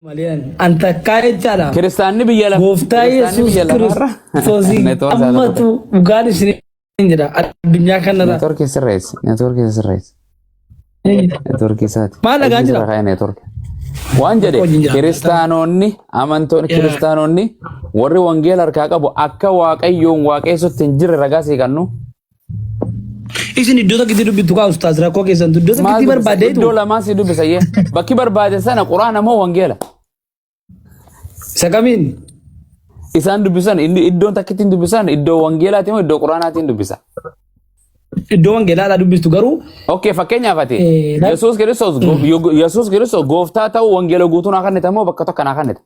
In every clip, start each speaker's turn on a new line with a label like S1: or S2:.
S1: Malian anta kaya jala
S2: Kiristaanni biyya lafa
S1: gooftaa Yesuus Kiristoosii ammatu dhugaan isin jira addunyaa kanarra
S2: network sirreessi isaati
S1: maal dhagaa jira
S2: waan jedhe kiristaanonni amantoonni kiristaanonni warri wangeela harkaa qabu akka waaqayyoon waaqessutti hin jirre ragaa sii kennu
S1: isin iddoo tokkotti dubbitu kaa ustaas rakkoo keessan iddoo tokkotti barbaadee
S2: iddoo lamaa si dubbisayyee bakki barbaade sana quraana moo wangeela
S1: Sakamin
S2: isaan dubbisan iddoon takkitti dubbisan iddoo wangeelaati moo iddoo quraanaatiin dubbisa
S1: iddoo wangeelaa dubbistu garuu
S2: okay fakkeenyaaf ati Yesuus Kiristoos gooftaa ta'uu wangeela guutuun akannita moo bakka tokko akannita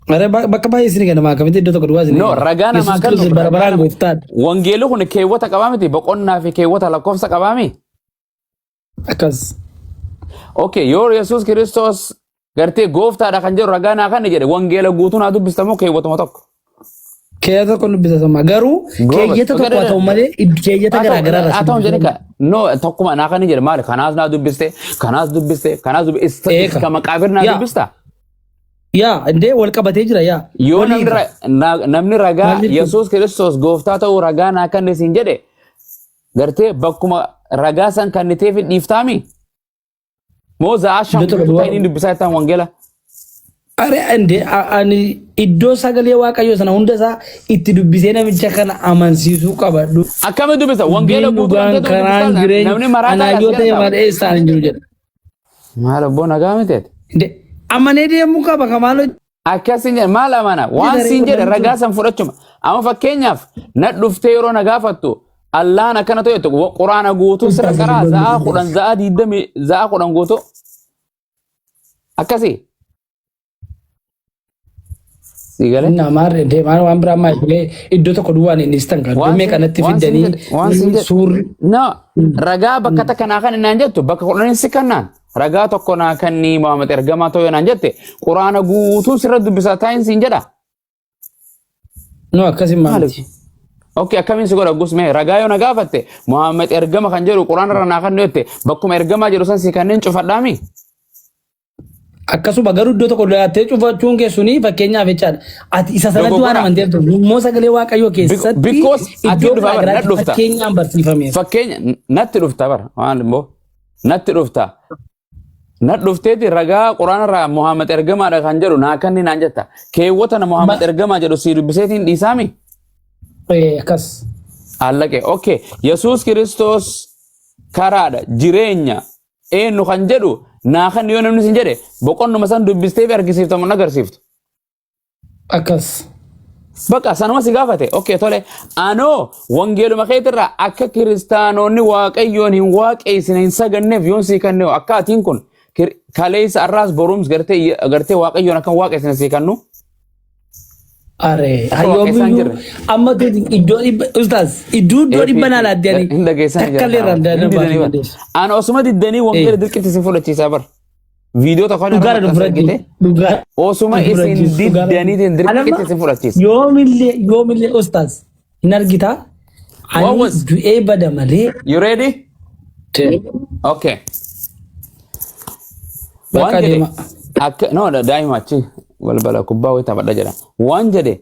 S1: Mare bakka baay'ee isin kenna maakamitti iddoo tokko duwwaa isin
S2: no ragaa namaa kan
S1: barbaraan gooftaan
S2: wangeelu kun keewwata qabaa miti boqonnaa fi keewwata lakkoofsa qabaa mi
S1: akkas
S2: okay yoo Yesuus Kiristoos gartee gooftaadha kan jedhu ragaa naa kan jedhe wangeela guutuun haa dubbistamoo keewwatuma tokko
S1: keeyyata tokko dubbisa sama garuu keeyyata tokko haa ta'u malee keeyyata garaagaraa
S2: haa ta'u jedhe no tokkuma naa kan jedhe maali kanaas naa dubbiste kanaas dubbiste ka maqaabir naa dubbista
S1: yaa indee wal qabatee jira yaa
S2: yoo namni ragaa Yesuus Kiristoos gooftaa ta'uu ragaa naa kan isin jedhe gartee bakkuma ragaa san kanniteef dhiiftaami Moza asham taini dubisa tan wangela
S1: are ande ani iddo sagale waaqayyo sana hunda sa itti dubbise namicha kana amansiisu qabadhu
S2: akame dubisa wangela
S1: guutuu namni marata yote mare isaan jiru jedha
S2: mala bona gamete
S1: de amane de muka baka malo
S2: akkasin mala mana waan sinjede ragasan fudhachuma amma fakkeenyaaf na dhufte yero na gaafattu Allah na kana toyo Qur'ana guutuu sira qara za'a qudan za'a diidame za'a qudan guutuu akkasi sigale
S1: na marre de mar waan bira mai le iddo tokko duwaan inni istan kan me kanatti fiddanii suurri
S2: no ragaa bakka takana kan naan jettu bakka qudan sikannan ragaa tokko na kan ni Muhammad ergama toyo naan jette Qur'ana guutuu sira dubbisa tayin sin jedha
S1: no akkasi maali
S2: Okay, akamin sigura gusme ragayo na gafatte Muhammad ergama kan jedhu Qur'aana rana kan nette bakkuma ergama jedhu san si kanneen cufadhaami
S1: akkasuma garuu iddoo tokko dhaatee cufachuun keessuni fakkeenyaaf jechaadha ati isa sanatti waan amanteertu immoo sagalee waaqayyoo keessatti iddoo biraatti fakkeenyaan barsiifame
S2: fakkeenya natti dhufta bara waan immoo natti dhufta nat dhufteeti ragaa Qur'aana ra Muhammad ergamaadha kan jedhu naa kanneen naan jetta keewwata na Muhammad ergama jedhu si dubbiseetiin dhiisaami
S1: Kas.
S2: Allake okay Yesuus Kiristoos karaadha jireenya eenyu kan jedhu naa kan yoo namni sin jedhe boqonnuma san dubbistee fi argisiiftamu agarsiiftu
S1: akkas
S2: bakka sanuma si gaafate okay tole anoo wangeeluma keetirraa akka kiristaanonni waaqayyoon hin waaqeessine hin saganneef yoon sii kannee akka atiin kun kaleessa arraas borums gartee waaqayyoon akka waaqeessine sii kannu
S1: Are ayoomiyyu amma iddoo ustaas iddoo dhibbanaa laaddanii takkalee randaan baafate
S2: ana osuma diddanii wangeela dirqiti si fudhachiisaa bar viidiyoo tokko
S1: dhugaara dhufrati dhugaara
S2: osuma isin diddanii dirqiti si fudhachiisa
S1: yoomillee ustaas hin argita ani du'ee bada malee
S2: you ready okay
S1: bakka deema
S2: akka no daa'ima achi balbala kubbaa wayita badha jedha waan jedhe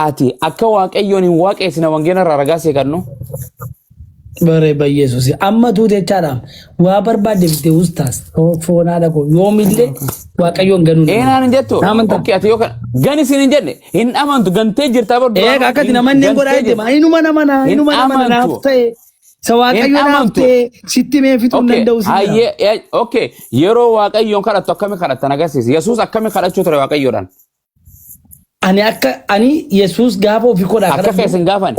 S2: ati akka waaqayyoon hin waaqeessine wangeela irraa ragaa see kannu
S1: bare bayyesuus amma tuute jechaadhaaf waa barbaadde bitee ustaas foonaadha koo yoomillee waaqayyoon ganuun
S2: eenaan hin jettu okay ati yoo gani siin hin jedhe hin amantu gantee jirtaa bar
S1: akkati namanni godhaa deema inuma nama naaf ta'e Sawaqayyo naafte sitti mee fixuu danda'u
S2: sinna. Okay yeroo waaqayyoon kadhattu akkami kadhattan agarsiisi. Yesuus akkami kadhachuu ture waaqayyoodhaan.
S1: Ani Yesuus gaafa ofii kodhaa
S2: akka keessan gaafan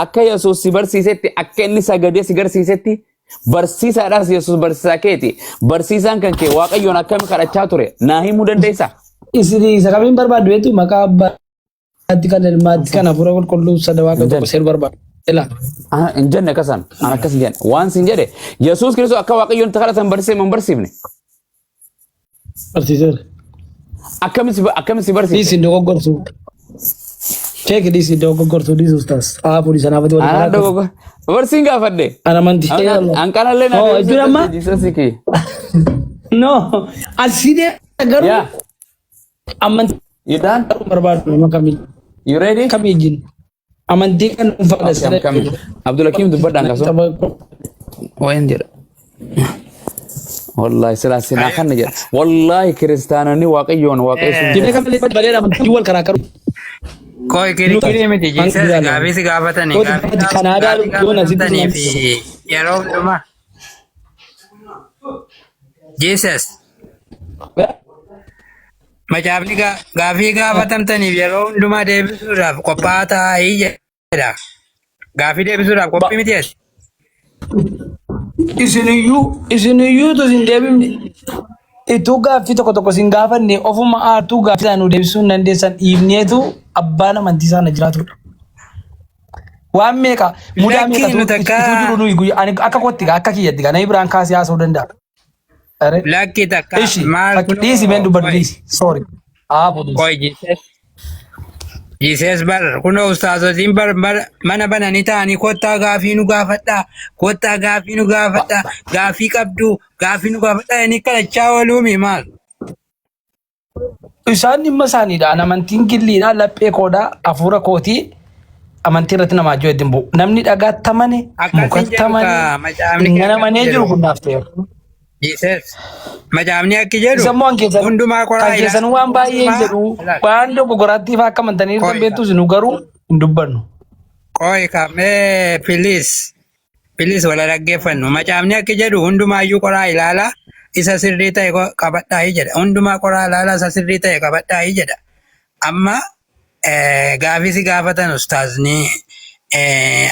S2: akka Yesuus si barsiisetti akka inni sagadee si garsiisetti barsiisaadhaas Yesuus barsiisaa keeti. Barsiisaan kan kee waaqayyoon akkami kadhachaa ture naa himuu dandeessa.
S1: Isa kamiin barbaadu jechuun maqaa abbaa Ati kan ilmaatti kana fura qulqulluu sadawaa tokko seer barbaadu. Ila.
S2: In jenne kasan ana kas jenne waan sin jedhe Yesuus Kiristoos akka waaqayyoon kadhatan barsiisee man barsiifne.
S1: Barsiiseera.
S2: Akkami si barsiise.
S1: Isin dogoggorsu. check this dogoggortuu this ustaas aapuri sanaafati wal
S2: Ana dogo. Barsiin gaafadhe.
S1: ana manti
S2: Anqalallee
S1: Oh, ejjuun amma?
S2: Jiisasiki.
S1: no aside garu
S2: Yeah.
S1: amanti
S2: You done?
S1: barbaadu nama kamii
S2: You ready?
S1: kamiijin amantii kan uffata
S2: Okay, I'm coming. Abdulakim dubbadhaan qabso. Wayin jedha. Wallahi silaa sinaa kana jedha. Wallahi kiristaanonni waaqayyoon waaqessuun
S1: Dibee kan bareeda amantii wal karaakaru.
S3: Koi kiri miti Jesus gaafii gaafatanii gaafii
S1: Kanaadaa doona
S3: gaafatanii fi yeroo hundumaa Jesus macaafni gaafii gaafatamtaniif yeroo hundumaa deebisuudhaaf qophaa'aa taa'ii jedha. Gaafii deebisuudhaaf qophii miti ati.
S1: Isiniyyuu tu sin deebifne ituu gaaffii tokko tokko sin gaafanne ofuma aartuu gaaffii isaa nu deebisuu hin dandeessan dhiibneetu abbaan amantii isaa na jiraatudha. Waan meeqa mudaa meeqa ituu jiru nuyi guyyaa ani akka kootti akka kiyyatti kana biraan kaasee haasa'uu danda'a.
S3: Lakki takka
S1: Ishi
S3: maal
S1: dhiisi meen dubbadhu dhiisi sorry.
S3: Koi Jesus bar kunoo ustaazotiin mana bananii ta'anii kottaa gaafii nu gaafadhaa kottaa gaafii nu gaafadhaa gaafii qabdu gaafii nu gaafadhaa inni kadhachaa ooluumi maal.
S1: Isaan dhimma isaaniidha. Amantiin gilliidha. Laphee koodha. Hafuura kootii. Amantii irratti namaa jiru ittiin bu'u. Namni dhagaatti amane, mukatti amane, mana manee jiru hundaaf ta'e.
S3: Jesus macaafni akki jedhu
S1: Isa immoo
S3: hundumaa qoraa
S1: kan keessan waan baay'ee jedhu waan dogogoraattiif akka amantanii irra beektus nu garuu hin dubbannu.
S3: Koi kamee Pilis wala dhaggeeffannu. Macaafni akki jedhu hundumaayyuu qoraa ilaalaa isa sirrii ta'e qabadhaa jedha. Hundumaa qoraa ilaalaa isa sirrii ta'e qabadhaa jedha. Amma gaafii si gaafatan ustaazni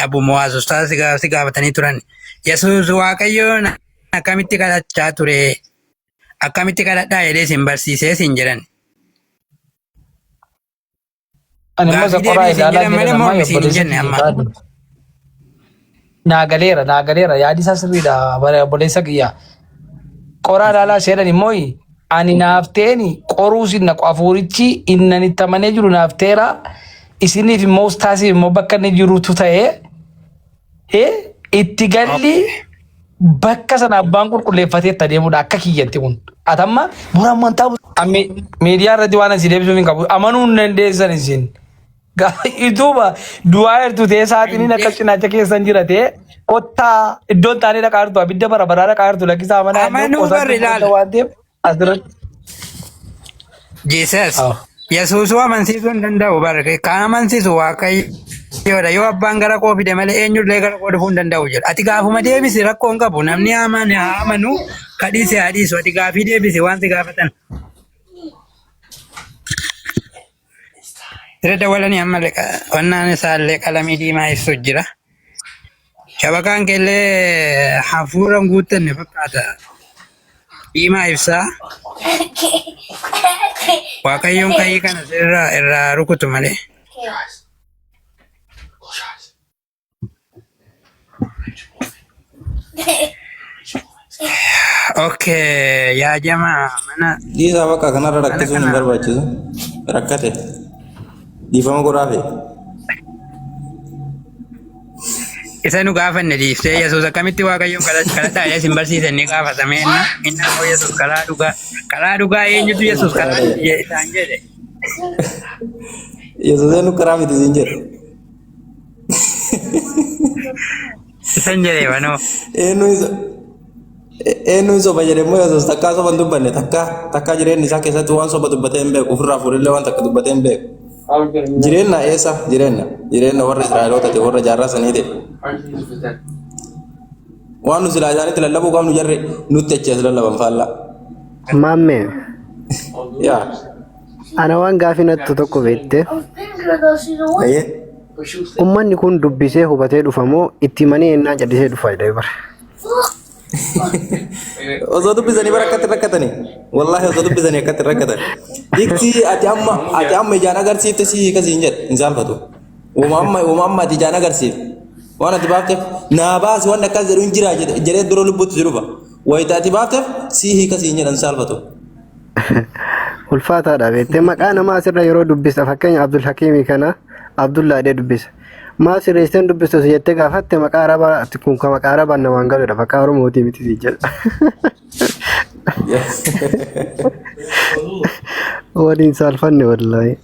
S3: Abu Muwaaz ustaaz si gaafatanii turan. Yesuus Waaqayyoon akkamitti kadhachaa ture? Akkamitti kadhadhaa jedhee sin barsiisee sin jedhan.
S1: Ani immoo isa qoraa ilaalaa jira namaa obboleessa naagaleera yaadi isaa sirriidha obboleessa kiyya. Qoraa ilaalaa seedan immoo ani naafteeni qoruu sin naqu hafuurichi innanitti amanee jiru naafteera isiniif immoo ustaasiif immoo bakka inni jirutu ta'ee itti galli bakka sana abbaan qulqulleeffatee itti adeemudha akka kiyyatti kun. Atamma bura amantaa miidiyaa irratti waan asii deebisuuf hin qabu amanuu hin dandeessan isin. Ituuba du'aa jirtu ta'ee saaxiniin akka cinaacha keessan jira ta'ee kottaa iddoon taanee dhaqaa jirtu abidda bara baraa dhaqaa jirtu lakkisaa amanaa
S3: Amanuu barri ilaala.
S1: waan ta'eef asirratti.
S3: Jesus Yesuusuu amansiisuu hin danda'u barre kan amansiisu Waaqayyoodha. Yoo abbaan gara koo fide malee eenyullee gara koo dhufuu hin danda'u jedha. Ati gaafuma deebisi rakkoo hin qabu. Namni haa amanu kadhiise haa dhiisu. Ati gaafii deebisi waan si gaafatan. Siree dawwalanii ammallee qonnaan isaallee qalamii diimaa ibsu jira. Shabakaan keellee hafuuraan guuttanne fakkaata. Diimaa ibsaa. Waaqayyoon ka'ii kana irraa rukutu malee. Okay, yaa jamaa mana.
S4: Dhiisaa bakka kanarra rakkisuun hin barbaachisu. Rakkate. Dhiifama godhaafe.
S3: Isa nu gaafanne dhiiftee Yesuus akkamitti Waaqayyoon kadhadhaa jedhee sin barsiise ni gaafatame inni ammoo Yesuus karaa dhugaa eenyutu Yesuus karaa isaan jedhe.
S4: Yesuuseen nu karaa miti siin jedhe.
S3: Isan jedhee banoo.
S4: Eenyuun soba jedhemmoo Yesuus takkaa soba hin dubbanne takkaa jireenyi isaa keessatti waan soba dubbatee hin beeku ofirraa fuudhillee waan takka dubbatee hin beeku. Jireenya eessa jireenya warra Israa'elootati warra jaarraa saniiti. Waan nu silaa isaanitti lallabuu qabnu jarri nutti achees lallaban faallaa.
S5: Maammee
S4: Yaa.
S5: ana waan gaafii nattu tokko beekte
S4: Ayyee.
S5: ummanni kun dubbisee hubatee dhufamoo itti manii ennaa callisee dhufa jedhee bara.
S4: Osoo dubbisanii bara akkatti rakkatanii. Wallaahi osoo dubbisanii akkatti rakkatan. Dikti ati amma ijaan agarsiifte si hiikasiin jedhe hin saalfatu. Uuma amma ati ijaan agarsiifte. Waan ati baafteef naa baasi waan akkas jedhu hin jira jedhee dura lubbuutti si dhufa. Wayita ati baafteef si hiikasiin jedhan saalfatu.
S5: ulfaataadha beektee maqaa namaa asirra yeroo dubbista fakkeenya Abdul Hakimii kana Abdullaa jedhee dubbisa. Maa sirreesseen dubbistu jettee gaafatte maqaa arabaa ati kun ka maqaa arabaan namaan galudha maqaa Oromootii miti si jedha. Waliin saalfanne wallahi.